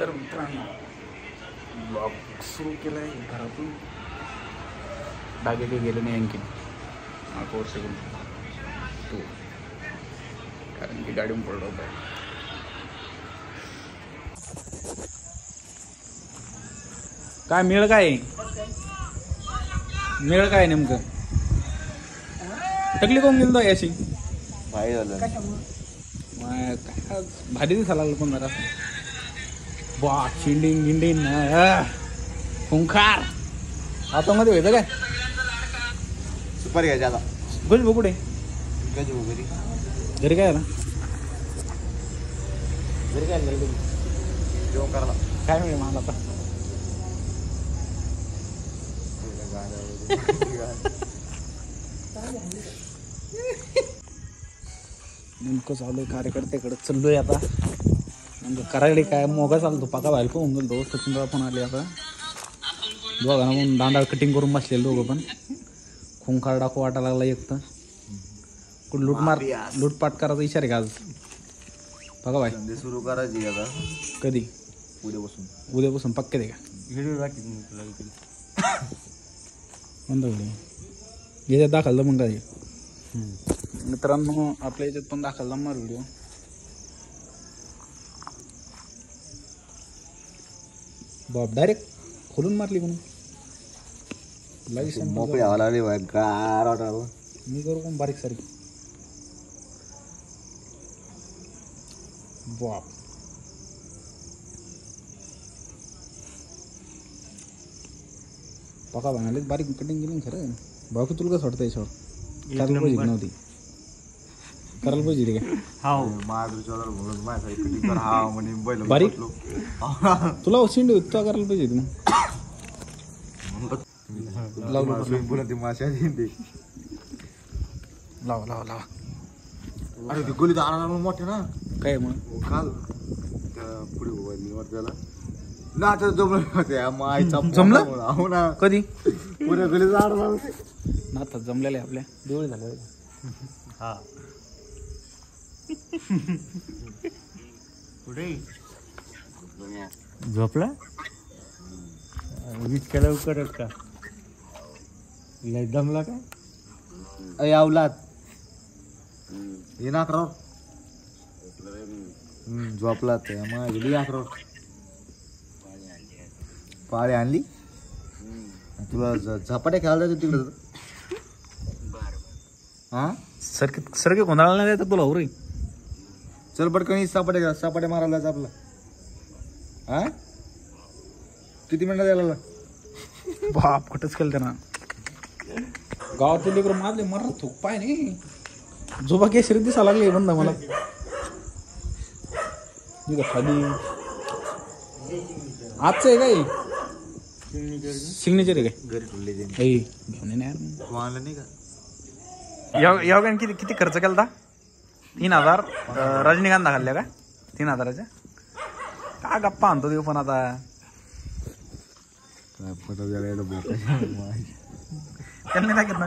तर मित्रांनो ब्लॉग सुरू केला आहे घरातून. डागे काही गेले नाही आणखी 8 वर्ष तो कारण की गाडीहून पडला होता. काय मेळ काय मेळ काय नेमकं टकली कोण गेलो याशी भाई झालं काय भारी दिसायला लागलं पण जरा बा चिंडिंग गिंडिंग खुंखार आता मध्ये व्हायचं काय सुपारी घ्यायची आता गोल बघ कुठे काय जेवू घरी घरी काय आला घरी काय जेवण करायला काय मिळेल मला आता नेमकं चालू आहे कार्यकर्त्याकडे चाललोय आता म्हणजे करायला काय मोगा चालतो पाका व्हायला पण होऊन गेलो. सचिनराव पण आले आता दोघांना म्हणून दांडा कटिंग करून बसलेले दोघं पण खुंखार डाकू वाटायला लागला एक तर कुठं लूटपाट करायचा इशारा का आज बघा भाई धंदे सुरू करायची आता कधी उद्यापासून पक्के दे का व्हिडिओ दाखवतो तुला कोणता व्हिडिओ याच्यात दाखवलं मग काय मित्रांनो आपल्या याच्यात पण दाखवला मग व्हिडिओ बाप डायरेक्ट खोलून मारली म्हणून मोकळी हवा लागली गार वाटायला मी करू कोण बारीक सारीक बाप पका बनाले बारीक कटिंग केली खरं बाकी तुला कसं वाटतं याच्यावर करायला पाहिजे नव्हती करायला पाहिजे काय बारीक तुला शिंडी होती तुला करायला पाहिजे लावा लावा लावा अरे ती गोली तर मोठे ना काय मग काल पुढे त्याला ना आता जमलं हो ना कधी पुऱ्या गोली ना आता जमलेले आपल्या दिवाळी झाले हा कुठे झोपला इतक्या लवकरच का लय दमला काय अवलाद ये ना अकरा झोपला गेली 11 पाळी आणली तुला झपाट्या खेळायला जायचं तिकडं हा सरके कोणाला नाही जायचं तुला रे चल पटकन सापाट्या मारायला जायचं आपला हा किती मिनिटं द्यायला बाप कुठंच केलं त्यांना गावातले लेकर मारले मर थोक पाय नाही झोपा केसरी दिसा लागले बंद मला खाली आजचं आहे काय सिग्नेचर आहे काय घरी ठेवले घेऊन नाही नाही का या किती खर्च केला 3000 रजनीकांत खाल्ल्या का 3000च्या का गप्पा आणतो देऊ पण आता फोटो त्यांनी नाही घेतला